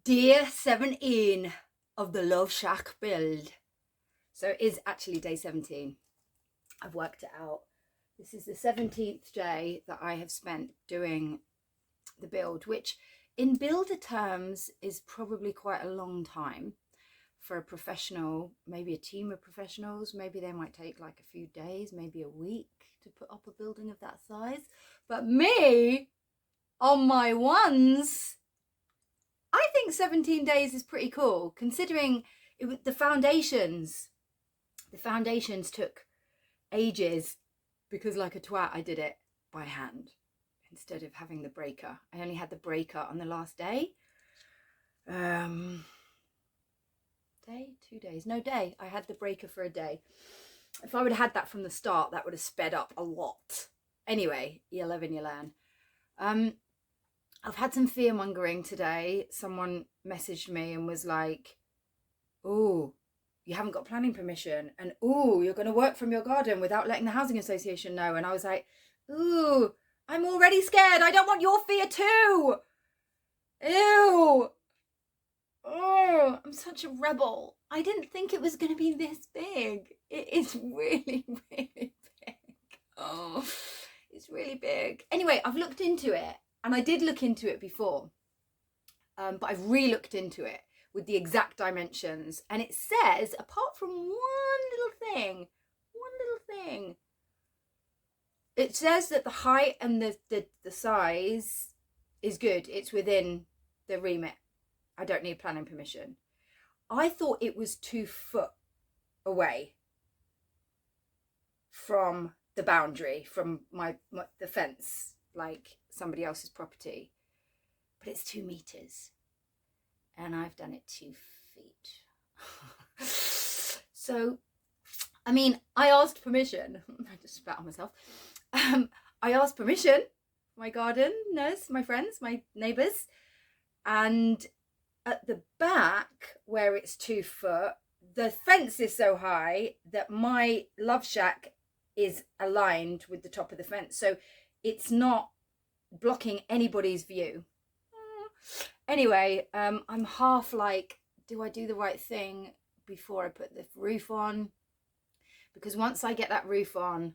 Day 17 of the Love Shack build. So it is actually day 17. I've worked it out. This is the 17th day that I have spent doing the build, which in builder terms is probably quite a long time for a professional, maybe a team of professionals. Maybe they might take like a few days, maybe a week to put up a building of that size. But me, on my ones, I think 17 days is pretty cool, considering the foundations. The foundations took ages because, like a twat, I did it by hand instead of having the breaker. I only had the breaker on the last day. Day, 2 days, no day. I had the breaker for a day. If I would have had that from the start, that would have sped up a lot. Anyway, you live and you learn. I've had some fear mongering today. Someone messaged me and was like, "Oh, you haven't got planning permission, and oh, you're going to work from your garden without letting the housing association know." And I was like, "Ooh, I'm already scared. I don't want your fear too. Ew. Oh, I'm such a rebel. I didn't think it was going to be this big. It is really, really big. Oh, it's really big. Anyway, I've looked into it, and I did look into it before, but I've re-looked into it with the exact dimensions, and it says, apart from one little thing, it says that the height and the size is good. It's within the remit. I don't need planning permission. I thought it was 2 foot away from the boundary, from the fence, like somebody else's property, but it's 2 meters. And I've done it 2 feet. So, I mean, I asked permission. I just spat on myself. I asked permission, my gardeners, my friends, my neighbours. And at the back, where it's 2 foot, the fence is so high that my love shack is aligned with the top of the fence. So it's not blocking anybody's view. Anyway, I'm half like, do I do the right thing before I put the roof on? Because once I get that roof on,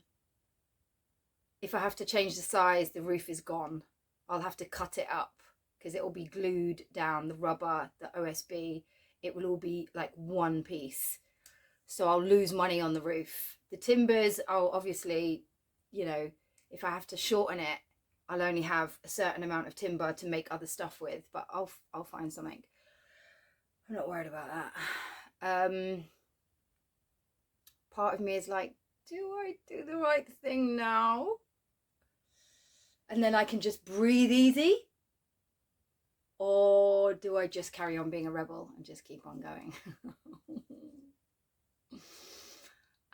if I have to change the size, the roof is gone. I'll have to cut it up because it will be glued down, the rubber, the OSB. It will all be like one piece. So I'll lose money on the roof. The timbers, I'll obviously, if I have to shorten it, I'll only have a certain amount of timber to make other stuff with, but I'll find something. I'm not worried about that. Part of me is like, do I do the right thing now? And then I can just breathe easy? Or do I just carry on being a rebel and just keep on going?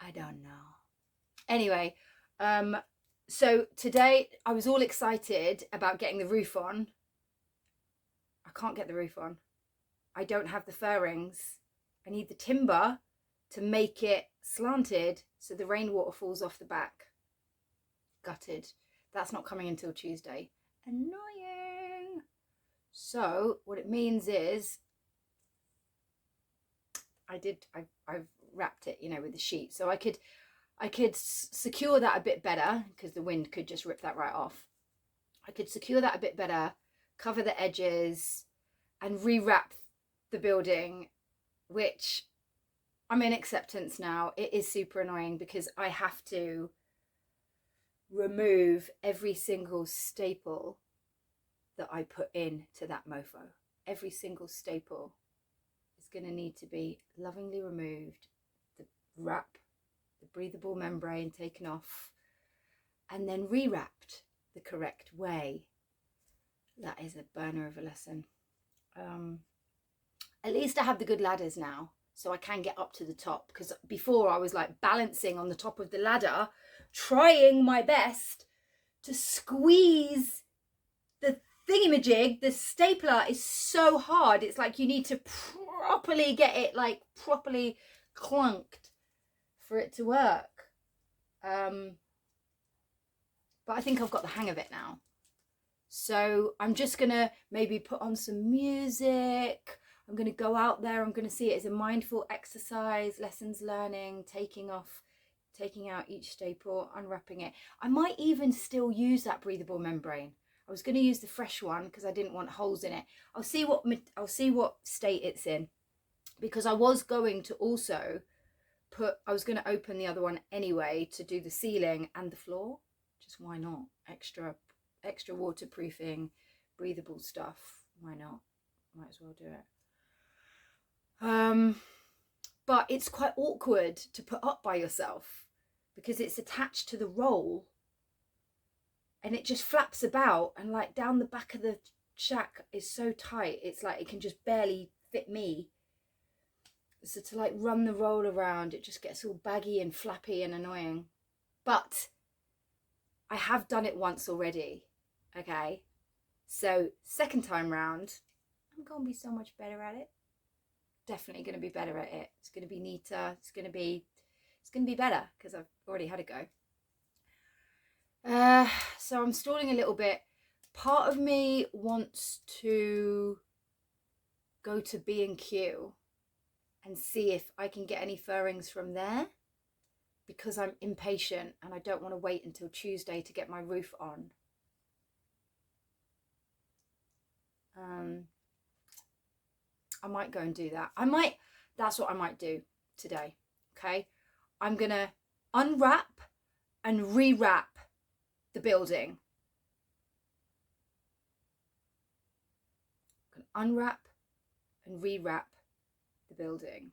I don't know. Anyway, so today I was all excited about getting the roof on. I can't get the roof on. I don't have the firrings. I need the timber to make it slanted so the rainwater falls off the back. Gutted. That's not coming until Tuesday. Annoying. So what it means is I've wrapped it, with the sheet. So I could secure that a bit better because the wind could just rip that right off. I could secure that a bit better, cover the edges, and rewrap the building, which I'm in acceptance now. It is super annoying because I have to remove every single staple that I put into that mofo. Every single staple is going to need to be lovingly removed, the wrap, the breathable membrane taken off, and then rewrapped the correct way. That is a burner of a lesson. At least I have the good ladders now, so I can get up to the top, because before I was like balancing on the top of the ladder, trying my best to squeeze the thingamajig. The stapler is so hard. It's like you need to properly get it like properly clunked for it to work. But I think I've got the hang of it now. So I'm just gonna maybe put on some music. I'm gonna go out there. I'm gonna see it as a mindful exercise, lessons learning, taking out each staple, unwrapping it. I might even still use that breathable membrane. I was gonna use the fresh one because I didn't want holes in it. I'll see what state it's in, because I was going to also I was going to open the other one anyway to do the ceiling and the floor. Just why not? Extra waterproofing, breathable stuff. Why not? Might as well do it. But it's quite awkward to put up by yourself because it's attached to the roll and it just flaps about, and like down the back of the shack is so tight, it's like it can just barely fit me. So to like run the roll around, it just gets all baggy and flappy and annoying. But I have done it once already, okay? So second time round, I'm going to be so much better at it. Definitely going to be better at it. It's going to be neater. It's going to be better because I've already had a go. So I'm stalling a little bit. Part of me wants to go to B&Q and see if I can get any furrings from there, because I'm impatient and I don't want to wait until Tuesday to get my roof on. I might go and do that. That's what I might do today. Okay. I'm going to unwrap and rewrap the building. I'm going to unwrap and rewrap the building.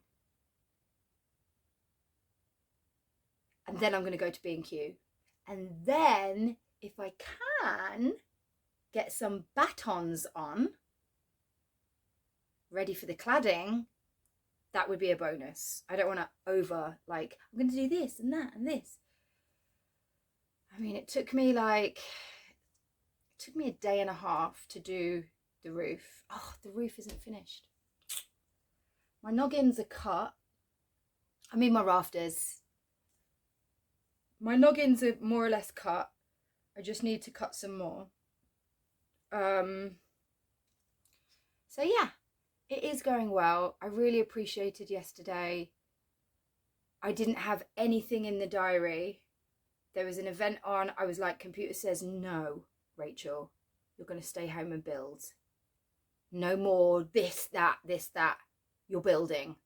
And then I'm going to go to B&Q. And then if I can get some batons on, ready for the cladding, that would be a bonus. I don't want to I'm going to do this and that and this. I mean, it took me a day and a half to do the roof. Oh, the roof isn't finished. My noggins are cut. I mean, my rafters. My noggins are more or less cut. I just need to cut some more. So yeah, it is going well. I really appreciated yesterday. I didn't have anything in the diary. There was an event on. I was like, computer says, no, Rachel, you're going to stay home and build. No more this, that. You're building.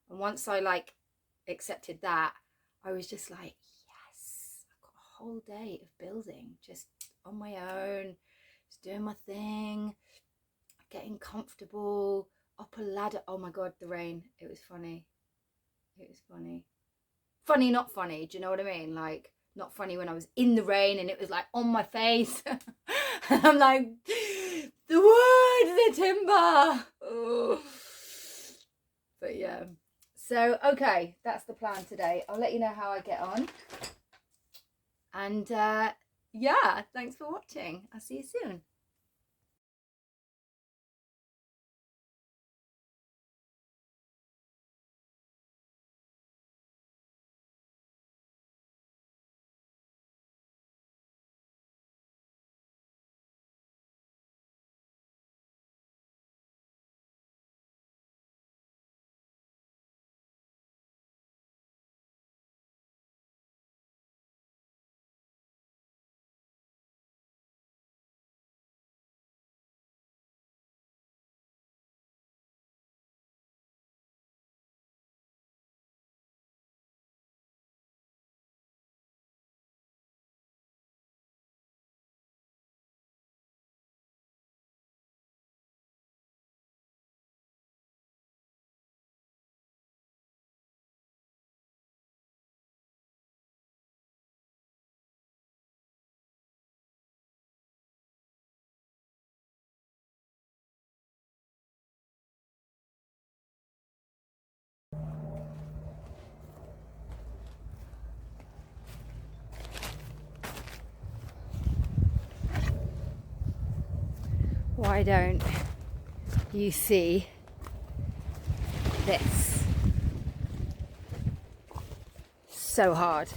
And once I accepted that, I was just like, yes, I've got a whole day of building, just on my own, just doing my thing, getting comfortable, up a ladder. Oh my God, the rain. It was funny. Funny, not funny. Do you know what I mean? Like, not funny when I was in the rain and it was like on my face. And I'm like, the wood, the timber. Oh. But yeah. So, okay, that's the plan today. I'll let you know how I get on. And yeah, thanks for watching. I'll see you soon. Why don't you see this? So hard.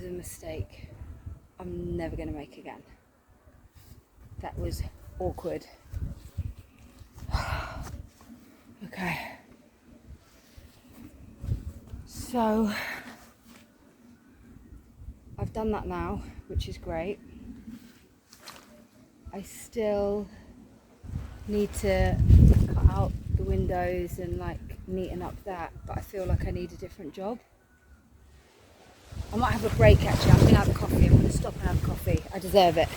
a mistake I'm never going to make again. That was awkward. Okay. So I've done that now, which is great. I still need to cut out the windows and like neaten up that, but I feel like I need a different job. I might have a break actually. I'm going to have a coffee. I'm going to stop and have a coffee. I deserve it.